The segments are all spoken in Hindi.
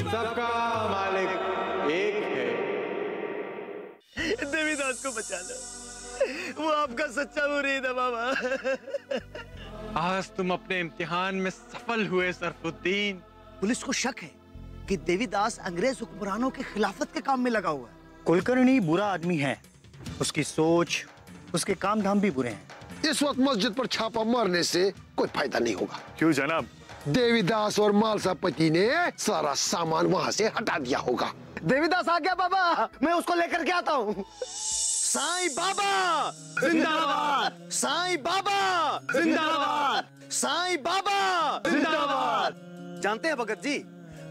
सबका मालिक एक है। देवीदास को बचा लो, वो आपका सच्चा मुरीद है बाबा। आज तुम अपने इम्तिहान में सफल हुए सरफुद्दीन। पुलिस को शक है कि देवीदास अंग्रेज हुक्मरानों के खिलाफत के काम में लगा हुआ है। कुलकर्णी बुरा आदमी है, उसकी सोच, उसके काम धाम भी बुरे हैं। इस वक्त मस्जिद पर छापा मारने से कोई फायदा नहीं होगा। क्यों जनाब? देवीदास और मालसा पति ने सारा सामान वहाँ से हटा दिया होगा। देवीदास आ गया बाबा, मैं उसको लेकर के आता हूँ। साईं बाबा जिंदाबाद, साईं बाबा जिंदाबाद, साईं बाबा जिंदाबाद। जानते हैं भगत जी,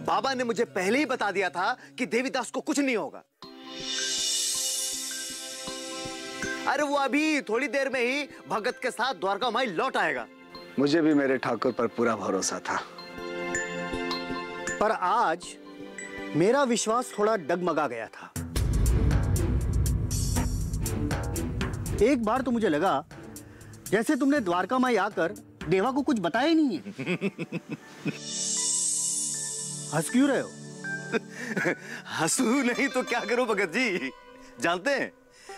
बाबा ने मुझे पहले ही बता दिया था कि देवीदास को कुछ नहीं होगा। अरे वो अभी थोड़ी देर में ही भगत के साथ द्वारका माई लौट आएगा। मुझे भी मेरे ठाकुर पर पूरा भरोसा था, पर आज मेरा विश्वास थोड़ा डगमगा गया था। एक बार तो मुझे लगा जैसे तुमने द्वारका माई आकर देवा को कुछ बताया ही नहीं है। हंस क्यों रहे हो? हंसू नहीं तो क्या करूं भगत जी। जानते हैं,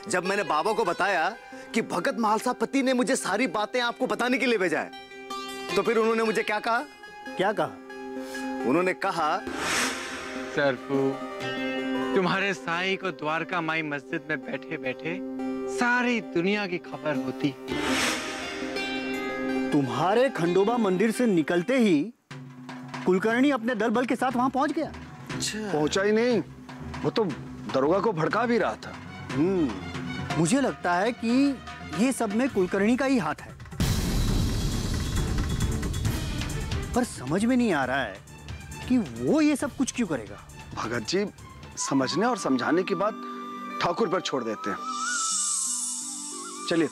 जब मैंने बाबा को बताया कि भगत मालसा पति ने मुझे सारी बातें आपको बताने के लिए भेजा है, तो फिर उन्होंने मुझे क्या कहा? क्या कहा? उन्होंने कहा, सरफू, तुम्हारे साईं को द्वारका माई मस्जिद में बैठे बैठे सारी दुनिया की खबर होती। तुम्हारे खंडोबा मंदिर से निकलते ही कुलकर्णी अपने दल बल के साथ वहां पहुंच गया। पहुंचा ही नहीं, वो तो दरोगा को भड़का भी रहा था। मुझे लगता है कि ये सब में कुलकर्णी का ही हाथ है, पर समझ में नहीं आ रहा है कि वो ये सब कुछ क्यों करेगा। भगत जी, समझने और समझाने की बात ठाकुर पर छोड़ देते हैं। चलिए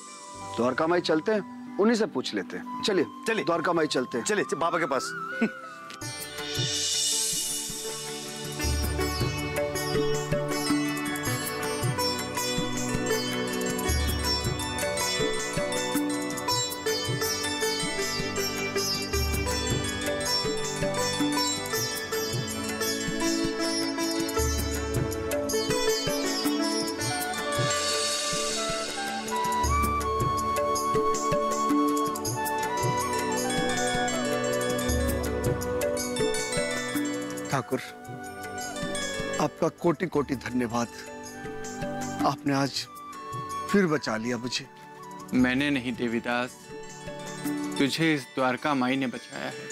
द्वारका माई चलते हैं, उन्हीं से पूछ लेते हैं। चलिए चलिए द्वारका माई चलते हैं। चलिए बाबा के पास। ठाकुर, आपका कोटि कोटि धन्यवाद। आपने आज फिर बचा लिया मुझे। मैंने नहीं देवीदास, तुझे इस द्वारका माई ने बचाया है।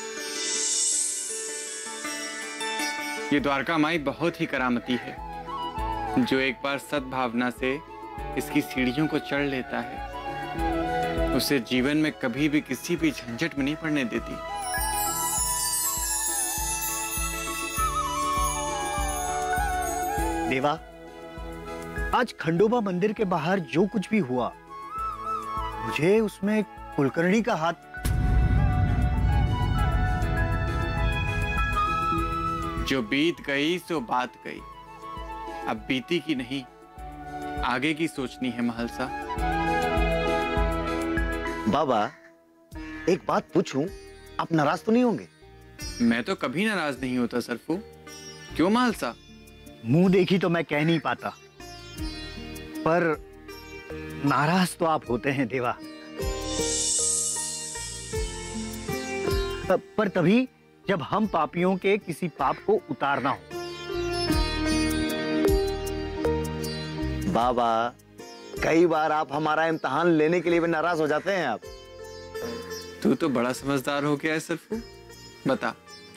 ये द्वारका माई बहुत ही करामती है। जो एक बार सद्भावना से इसकी सीढ़ियों को चढ़ लेता है, उसे जीवन में कभी भी किसी भी झंझट में नहीं पड़ने देती। देवा, आज खंडोबा मंदिर के बाहर जो कुछ भी हुआ, मुझे उसमें कुलकर्णी का हाथ। जो बीत गई सो बात गई, अब बीती की नहीं, आगे की सोचनी है महलसा। बाबा, एक बात पूछूं, आप नाराज तो नहीं होंगे? मैं तो कभी नाराज नहीं होता सरफू। क्यों महलसा? मुंह देखी तो मैं कह नहीं पाता, पर नाराज तो आप होते हैं देवा। पर तभी जब हम पापियों के किसी पाप को उतारना हो। बाबा, कई बार आप हमारा इम्तिहान लेने के लिए भी नाराज हो जाते हैं। आप तू तो बड़ा समझदार हो गया है सरफू। बता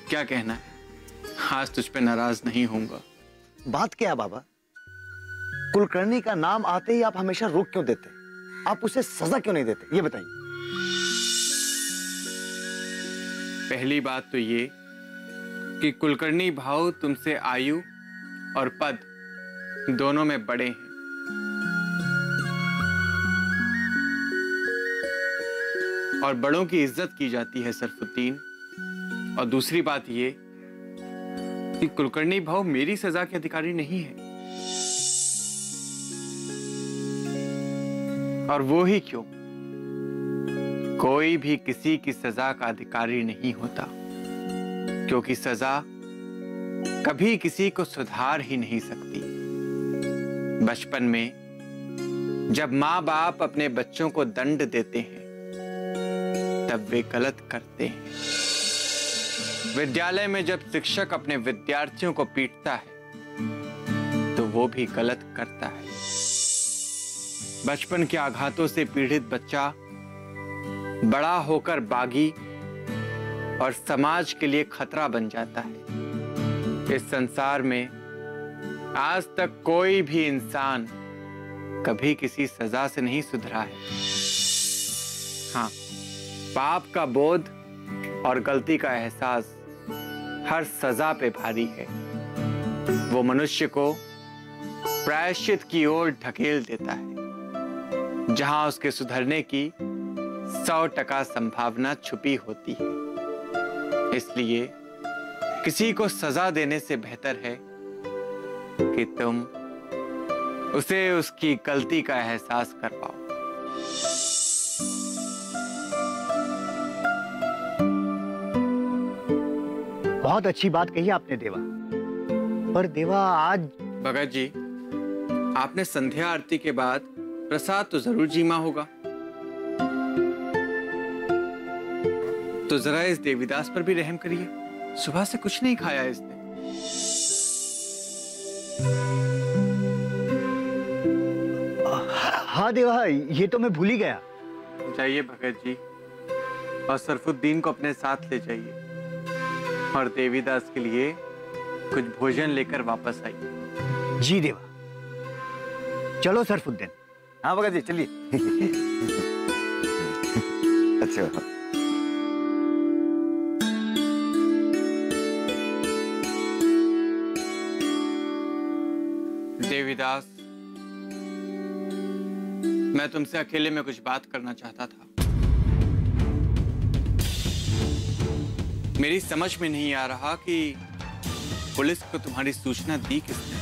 क्या कहना है? आज तुझ पे नाराज नहीं होऊंगा। बात क्या है बाबा? कुलकर्णी का नाम आते ही आप हमेशा रोक क्यों देते? आप उसे सजा क्यों नहीं देते, ये बताइए। पहली बात तो ये कि कुलकर्णी भाव तुमसे आयु और पद दोनों में बड़े हैं। और बड़ों की इज्जत की जाती है सरफुद्दीन। और दूसरी बात ये कि कुलकर्णी भाव मेरी सजा के अधिकारी नहीं है। और वो ही क्यों? कोई भी किसी की सजा का अधिकारी नहीं होता, क्योंकि सजा कभी किसी को सुधार ही नहीं सकती। बचपन में जब माँ बाप अपने बच्चों को दंड देते हैं तब वे गलत करते हैं। विद्यालय में जब शिक्षक अपने विद्यार्थियों को पीटता है तो वो भी गलत करता है। बचपन के आघातों से पीड़ित बच्चा बड़ा होकर बागी और समाज के लिए खतरा बन जाता है। इस संसार में आज तक कोई भी इंसान कभी किसी सजा से नहीं सुधरा है। हाँ, पाप का बोध और गलती का एहसास हर सजा पे भारी है। वो मनुष्य को प्रायश्चित की ओर ढकेल देता है, जहां उसके सुधरने की 100% संभावना छुपी होती है। इसलिए किसी को सजा देने से बेहतर है कि तुम उसे उसकी गलती का एहसास करवाओ। बहुत अच्छी बात कही आपने देवा। पर देवा, आज भगत जी, आपने संध्या आरती के बाद प्रसाद तो जरूर जीमा होगा, तो जरा इस देवीदास पर भी रहम करिए। सुबह से कुछ नहीं खाया इसने। हाँ देवा, ये तो मैं भूल ही गया। जाइए भगत जी, और सरफुद्दीन को अपने साथ ले जाइए और देवीदास के लिए कुछ भोजन लेकर वापस आइए। जी देवा। चलो सरफुद्दीन। हाँ भगत जी, चलिए। अच्छा। देवीदास, मैं तुमसे अकेले में कुछ बात करना चाहता था। मेरी समझ में नहीं आ रहा कि पुलिस को तुम्हारी सूचना दी किसने।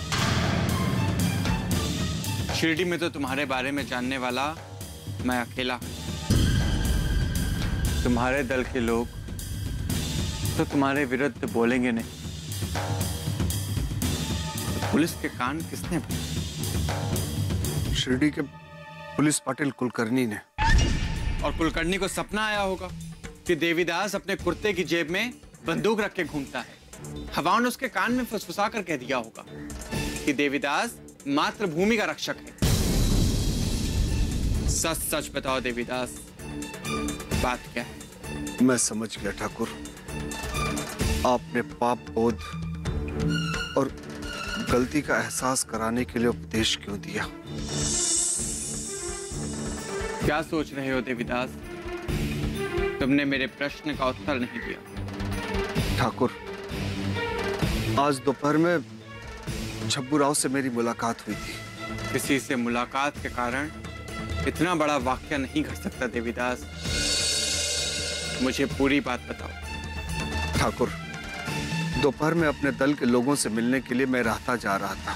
शिरडी में तो तुम्हारे बारे में जानने वाला मैं अकेला हूं। तुम्हारे दल के लोग तो तुम्हारे विरुद्ध बोलेंगे नहीं। पुलिस के कान किसने भरे? शिरडी के पुलिस पाटिल कुलकर्णी ने। और कुलकर्णी को सपना आया होगा कि देवीदास अपने कुर्ते की जेब में बंदूक रख के घूमता है। हवा ने उसके कान में फुसफुसा कर कह दिया होगा कि देवीदास मातृभूमि का रक्षक है। सच सच बताओ देवीदास, बात क्या है? मैं समझ गया ठाकुर। आपने पाप बोध और गलती का एहसास कराने के लिए उपदेश क्यों दिया? क्या सोच रहे हो देवीदास? तुमने मेरे प्रश्न का उत्तर नहीं दिया। ठाकुर, आज दोपहर में छब्बू राव से मेरी मुलाकात हुई थी। किसी से मुलाकात के कारण इतना बड़ा वाकया नहीं घट सकता देवीदास। मुझे पूरी बात बताओ। ठाकुर, दोपहर में अपने दल के लोगों से मिलने के लिए मैं राहता जा रहा था।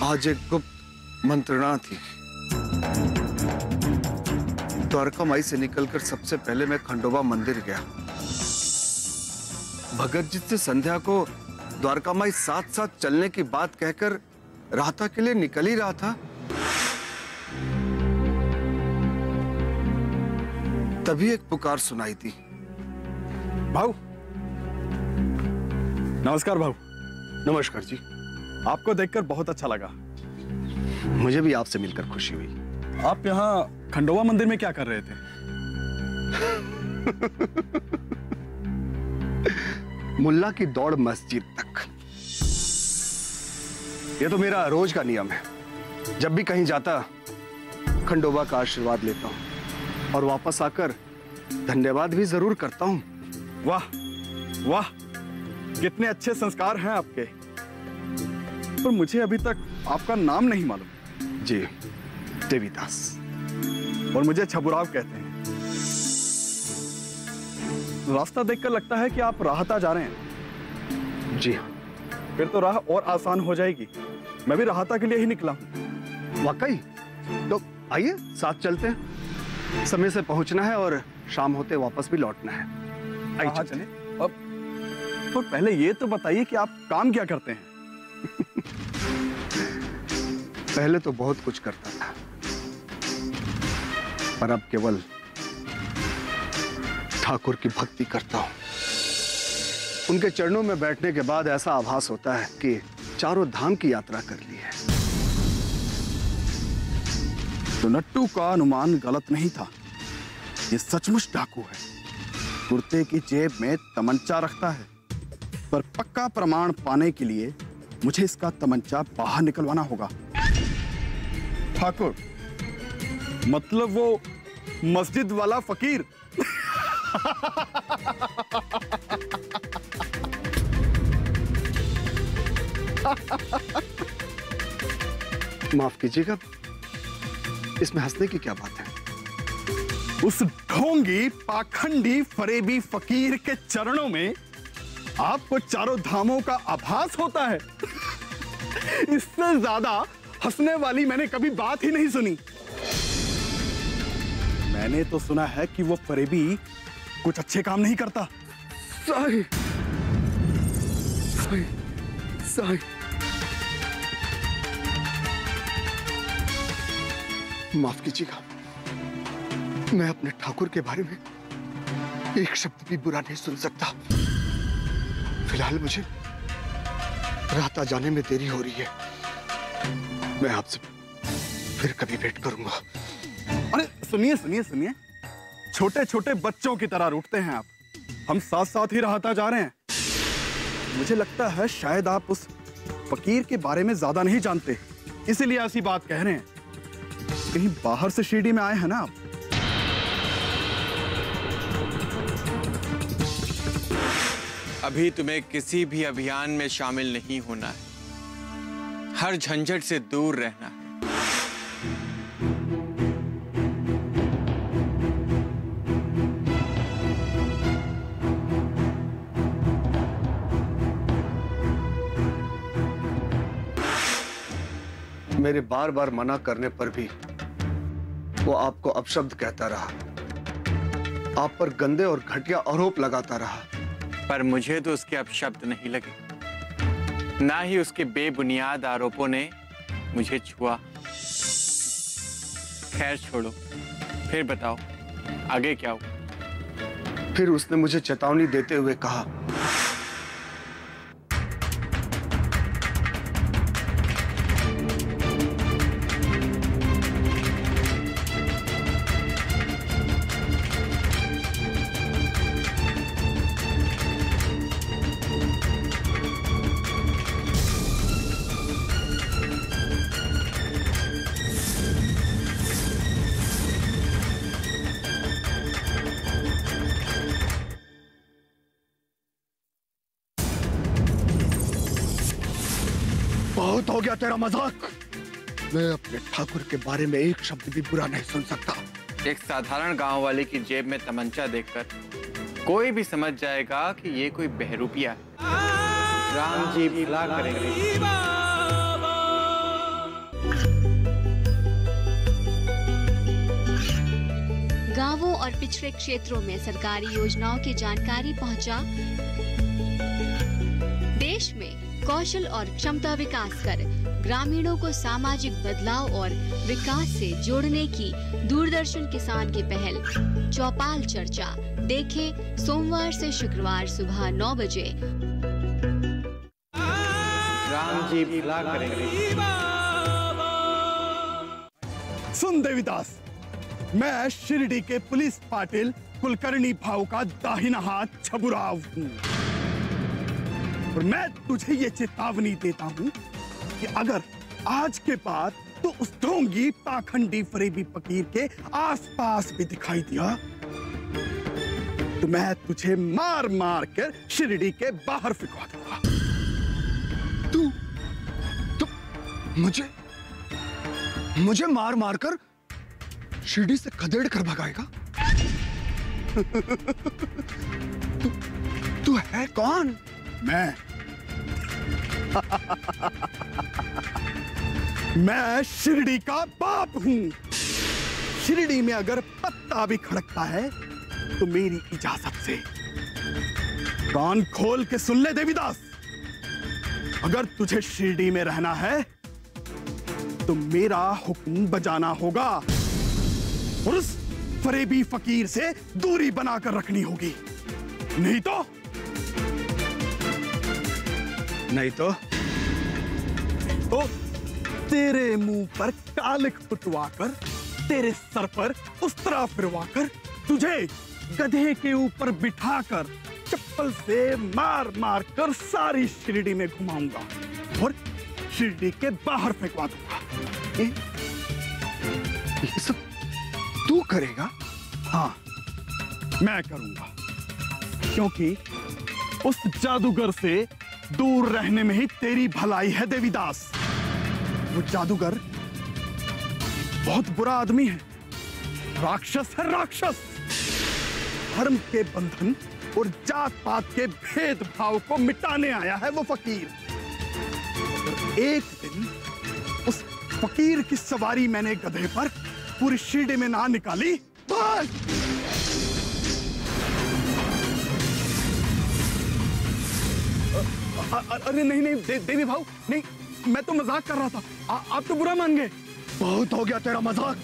आज एक गुप्त मंत्रणा थी। द्वारका माई से निकलकर सबसे पहले मैं खंडोबा मंदिर गया। भगत जी से संध्या को द्वारका माई साथ साथ चलने की बात कहकर राहता के लिए निकल ही रहा था, तभी एक पुकार सुनाई दी। भाऊ, नमस्कार भाऊ। नमस्कार जी। आपको देखकर बहुत अच्छा लगा। मुझे भी आपसे मिलकर खुशी हुई। आप यहाँ खंडोबा मंदिर में क्या कर रहे थे? मुल्ला की दौड़ मस्जिद तक। यह तो मेरा रोज का नियम है। जब भी कहीं जाता खंडोबा का आशीर्वाद लेता हूं और वापस आकर धन्यवाद भी जरूर करता हूं। वाह वाह, कितने अच्छे संस्कार हैं आपके। पर मुझे अभी तक आपका नाम नहीं मालूम। जी, देवीदास। और मुझे छबुराव कहते हैं। रास्ता देखकर लगता है कि आप राहता जा रहे हैं। जी, फिर तो राह और आसान हो जाएगी। मैं भी राहता के लिए ही निकला हूं। वाकई? तो आइए साथ चलते हैं। समय से पहुंचना है और शाम होते वापस भी लौटना है। आइए हाँ, चलते हैं। अब और पहले ये तो बताइए कि आप काम क्या करते हैं? पहले तो बहुत कुछ करता था, पर अब केवल ठाकुर की भक्ति करता हूं। उनके चरणों में बैठने के बाद ऐसा आभास होता है कि चारों धाम की यात्रा कर ली है। तो नट्टू का अनुमान गलत नहीं था। ये सचमुच डाकू है। कुर्ते की जेब में तमंचा रखता है, पर पक्का प्रमाण पाने के लिए मुझे इसका तमंचा बाहर निकलवाना होगा। ठाकुर, मतलब वो मस्जिद वाला फकीर। माफ कीजिएगा, इसमें हंसने की क्या बात है? उस ढोंगी पाखंडी फरेबी फकीर के चरणों में आपको चारों धामों का आभास होता है। इससे ज्यादा हंसने वाली मैंने कभी बात ही नहीं सुनी। मैंने तो सुना है कि वो फरेबी कुछ अच्छे काम नहीं करता। साईं, साईं, साईं, माफ कीजिएगा, मैं अपने ठाकुर के बारे में एक शब्द भी बुरा नहीं सुन सकता। फिलहाल मुझे रात जाने में देरी हो रही है। मैं आपसे फिर कभी भेंट करूंगा। अरे सुनिए सुनिए सुनिए, छोटे छोटे बच्चों की तरह रूठते हैं आप। हम साथ साथ ही रहता जा रहे हैं। मुझे लगता है शायद आप उस फकीर के बारे में ज्यादा नहीं जानते, इसीलिए ऐसी बात कह रहे हैं। कहीं बाहर से शिरडी में आए हैं ना आप? अभी तुम्हें किसी भी अभियान में शामिल नहीं होना है। हर झंझट से दूर रहना है। मेरे बार बार मना करने पर भी वो आपको अपशब्द कहता रहा, आप पर गंदे और घटिया आरोप लगाता रहा। पर मुझे तो उसके अपशब्द नहीं लगे, ना ही उसके बेबुनियाद आरोपों ने मुझे छुआ। खैर छोड़ो, फिर बताओ आगे क्या हुआ? फिर उसने मुझे चेतावनी देते हुए कहा, बहुत हो गया तेरा मजाक। मैं अपने ठाकुर के बारे में एक शब्द भी बुरा नहीं सुन सकता। एक साधारण गांव वाले की जेब में तमंचा देखकर कोई भी समझ जाएगा कि ये कोई बहरूपिया है। राम जी भला करेंगे। गांवों और पिछड़े क्षेत्रों में सरकारी योजनाओं की जानकारी पहुंचा। देश में कौशल और क्षमता विकास कर ग्रामीणों को सामाजिक बदलाव और विकास से जोड़ने की दूरदर्शन किसान की पहल चौपाल चर्चा देखें सोमवार से शुक्रवार सुबह 9 बजे। राम जी भला करेंगे। सुन देवीदास, मैं शिरडी के पुलिस पाटिल कुलकर्णी भाव का दाहिना हाथ छबुराव हूँ, और मैं तुझे ये चेतावनी देता हूँ कि अगर आज के बाद तो उस ढोंगी पाखंडी फरेबी फकीर के आसपास भी दिखाई दिया तो मैं तुझे मार मार कर शिरडी के बाहर फिकवा दूंगा। तू मुझे मार मार कर शिरडी से खदेड़ कर भगाएगा? तू है कौन? मैं शिरडी का बाप हूं। शिरडी में अगर पत्ता भी खड़कता है तो मेरी इजाजत से। कान खोल के सुन ले देवीदास, अगर तुझे शिरडी में रहना है तो मेरा हुक्म बजाना होगा और उस फरेबी फकीर से दूरी बनाकर रखनी होगी। नहीं तो तेरे मुंह पर कालिक फुटवाकर, तेरे सर पर उस्तरा फिरवाकर, तुझे गधे के ऊपर बिठाकर चप्पल से मार मार कर सारी शिरडी में घुमाऊंगा और शिरडी के बाहर फेंकवा दूंगा। ये सब तू करेगा? हाँ, मैं करूंगा, क्योंकि उस जादूगर से दूर रहने में ही तेरी भलाई है देवीदास। वो जादूगर बहुत बुरा आदमी है, राक्षस है, राक्षस। धर्म के बंधन और जात पात के भेदभाव को मिटाने आया है वो फकीर। और एक दिन उस फकीर की सवारी मैंने गधे पर पूरी शिरडी में ना निकाली। अरे नहीं देवी भाव, नहीं, मैं तो मजाक कर रहा था, आप तो बुरा मान गए। बहुत हो गया तेरा मजाक।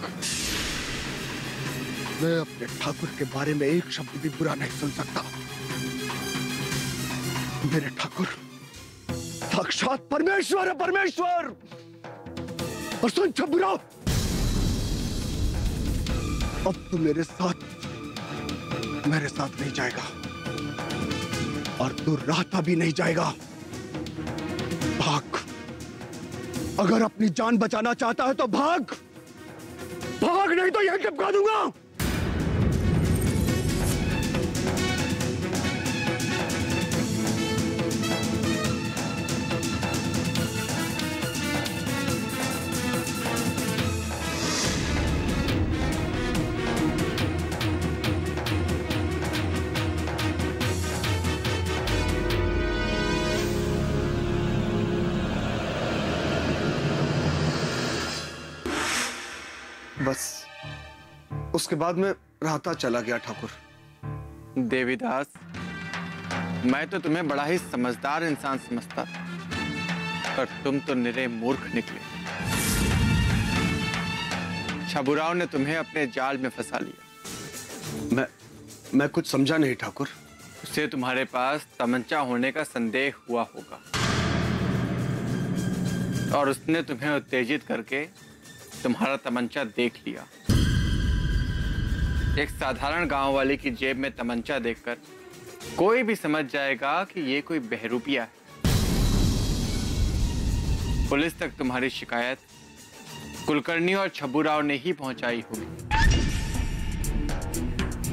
मैं अपने ठाकुर के बारे में एक शब्द भी बुरा नहीं सुन सकता। मेरे ठाकुर साक्षात परमेश्वर है, परमेश्वर। और सुन छबुराव, अब तू मेरे साथ नहीं जाएगा और तू राहता भी नहीं जाएगा। भाग, अगर अपनी जान बचाना चाहता है तो भाग, भाग, नहीं तो यह चिपका दूंगा। बस उसके बाद मैं राहता चला गया ठाकुर। देवीदास, मैं तो तुम्हें बड़ा ही समझदार इंसान समझता था, पर तुम तो निरे मूर्ख निकले। छबुराव ने तुम्हें अपने जाल में फंसा लिया। मैं कुछ समझा नहीं ठाकुर। उसे तुम्हारे पास तमंचा होने का संदेह हुआ होगा और उसने तुम्हें उत्तेजित करके तुम्हारा तमंचा देख लिया। एक साधारण गांव वाले की जेब में तमंचा देखकर कोई भी समझ जाएगा कि ये कोई बहरूपिया है। पुलिस तक तुम्हारी शिकायत कुलकर्णी और छबुराव ने ही पहुंचाई होगी।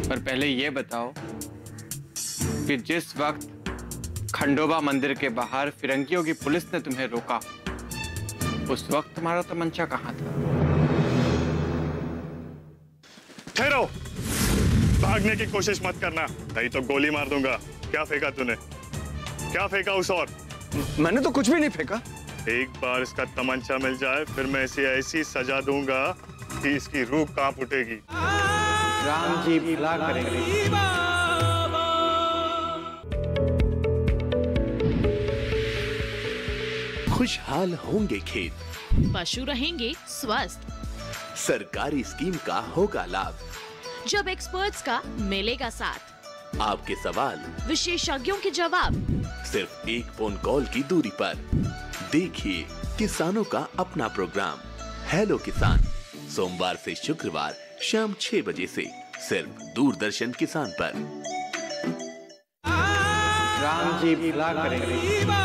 पर पहले ये बताओ कि जिस वक्त खंडोबा मंदिर के बाहर फिरंगियों की पुलिस ने तुम्हें रोका, उस वक्त तुम्हारा तमंचा कहां था? ठहरो, भागने की कोशिश मत करना, नहीं तो गोली मार दूंगा। क्या फेंका तूने? क्या फेंका उस और? मैंने तो कुछ भी नहीं फेंका। एक बार इसका तमंचा मिल जाए, फिर मैं इसे ऐसी सजा दूंगा कि इसकी रूह कांप उठेगी। राम जी भला करेंगे। खुशहाल होंगे खेत, पशु रहेंगे स्वस्थ, सरकारी स्कीम का होगा लाभ, जब एक्सपर्ट्स का मिलेगा साथ, आपके सवाल विशेषज्ञों के जवाब, सिर्फ एक फोन कॉल की दूरी पर। देखिए किसानों का अपना प्रोग्राम हेलो किसान, सोमवार से शुक्रवार शाम 6 बजे से सिर्फ दूरदर्शन किसान पर। राम जी भला करेंगे।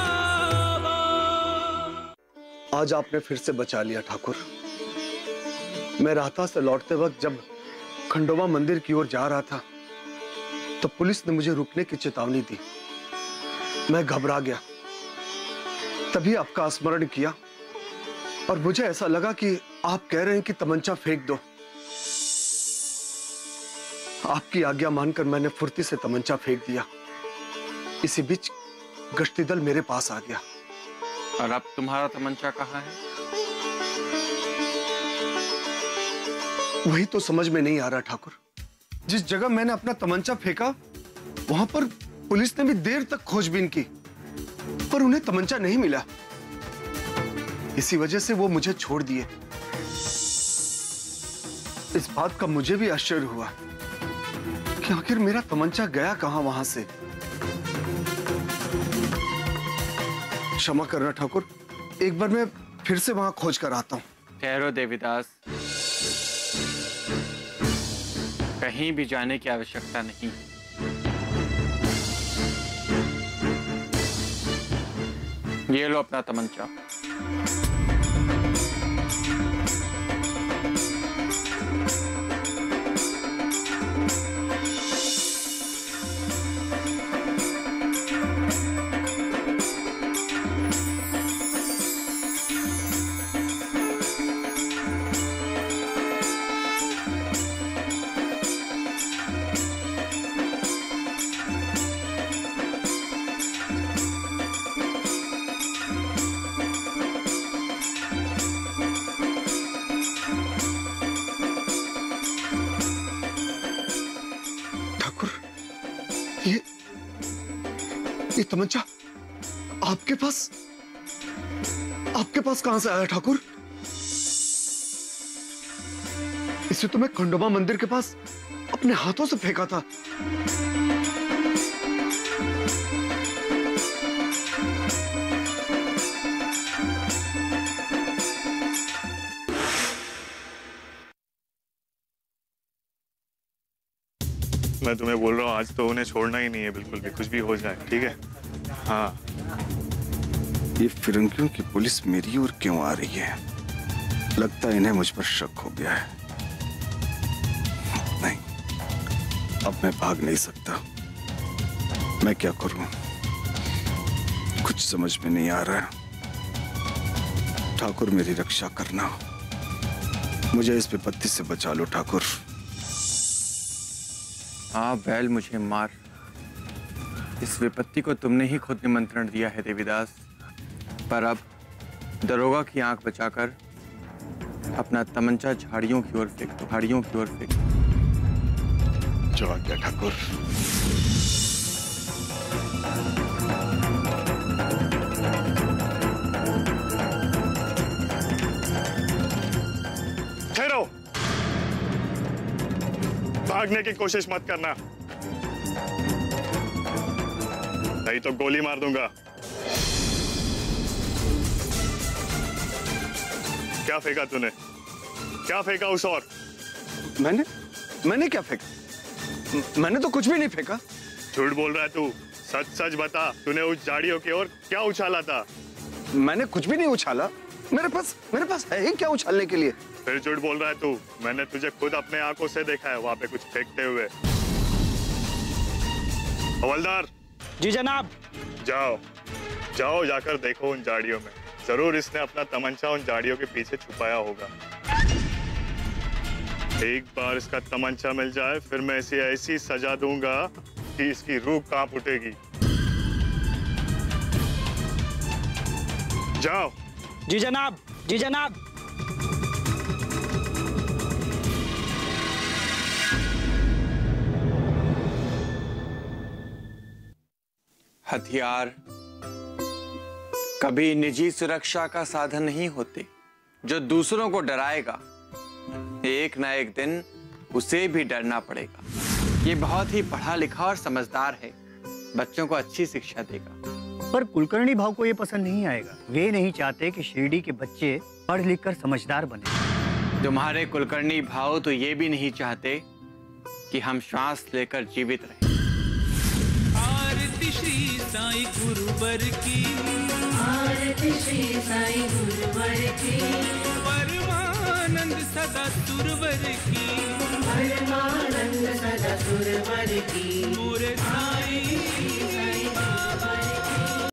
आज आपने फिर से बचा लिया ठाकुर। मैं राहता से लौटते वक्त जब खंडोबा मंदिर की ओर जा रहा था तो पुलिस ने मुझे रुकने की चेतावनी दी। मैं घबरा गया, तभी आपका स्मरण किया और मुझे ऐसा लगा कि आप कह रहे हैं कि तमंचा फेंक दो। आपकी आज्ञा मानकर मैंने फुर्ती से तमंचा फेंक दिया। इसी बीच गश्ती दल मेरे पास आ गया। और अब तुम्हारा तमंचा कहाँ है? वही तो समझ में नहीं आ रहा ठाकुर। जिस जगह मैंने अपना तमंचा फेंका वहां पर पुलिस ने भी देर तक खोजबीन की, पर उन्हें तमंचा नहीं मिला। इसी वजह से वो मुझे छोड़ दिए। इस बात का मुझे भी आश्चर्य हुआ कि आखिर मेरा तमंचा गया कहां वहां से। क्षमा करना ठाकुर, एक बार मैं फिर से वहां खोज कर आता हूं। ठहरो देवीदास, कहीं भी जाने की आवश्यकता नहीं। ये लो अपना तमंचा। ये तमंचा आपके पास कहां से आया ठाकुर? इसे तो मैं खंडोबा मंदिर के पास अपने हाथों से फेंका था। मैं तुम्हें बोल रहा हूँ आज तो उन्हें छोड़ना ही नहीं है बिल्कुल भी, कुछ भी हो जाए, ठीक है? हाँ। ये फिरंगियों की पुलिस मेरी ओर क्यों आ रही है? लगता है इन्हें मुझ पर शक हो गया है। नहीं, अब मैं भाग नहीं सकता। मैं क्या करूं? कुछ समझ में नहीं आ रहा है। ठाकुर मेरी रक्षा करना, मुझे इस विपत्ति से बचा लो ठाकुर। हाँ बैल मुझे मार, इस विपत्ति को तुमने ही खुद निमंत्रण दिया है देवीदास। पर अब दरोगा की आंख बचाकर अपना तमंचा झाड़ियों की ओर फेंक दो, झाड़ियों की ओर फेंक दो। जो आ गया ठाकुर। ठहरो, भागने की कोशिश मत करना, नहीं तो गोली मार दूंगा। क्या फेंका तूने? क्या फेंका उस ओर? मैंने क्या फेंका? मैंने तो कुछ भी नहीं फेंका। झूठ बोल रहा है तू, सच सच बता, तूने उस झाड़ियों की ओर क्या उछाला था? मैंने कुछ भी नहीं उछाला। मेरे पास है ही क्या उछालने के लिए? फिर झूठ बोल रहा है तू, मैंने तुझे खुद अपने आंखों से देखा है वहां पे कुछ फेंकते हुए। हवलदार। जी जनाब। जाओ जाकर देखो उन झाड़ियों में, जरूर इसने अपना तमंचा उन झाड़ियों के पीछे छुपाया होगा। एक बार इसका तमंचा मिल जाए फिर मैं इसे ऐसी सजा दूंगा कि इसकी रूह कांप उठेगी। जाओ। जी जनाब, जी जनाब। हथियार कभी निजी सुरक्षा का साधन नहीं होते जो दूसरों को डराएगा। एक ना एक दिन उसे भी डरना पड़ेगा। ये बहुत ही पढ़ा लिखा और समझदार है, बच्चों को अच्छी शिक्षा देगा। पर कुलकर्णी भाव को ये पसंद नहीं आएगा। वे नहीं चाहते कि शिरडी के बच्चे पढ़ लिख कर समझदार बने। तुम्हारे कुलकर्णी भाव तो ये भी नहीं चाहते कि हम श्वास लेकर जीवित रहें। आरती श्री साईं गुरुवर की, आरती श्री साईं गुरुवर की, परमानंद सदा सुरवर की, परमानंद सदा सुरवर की, मोरे साईं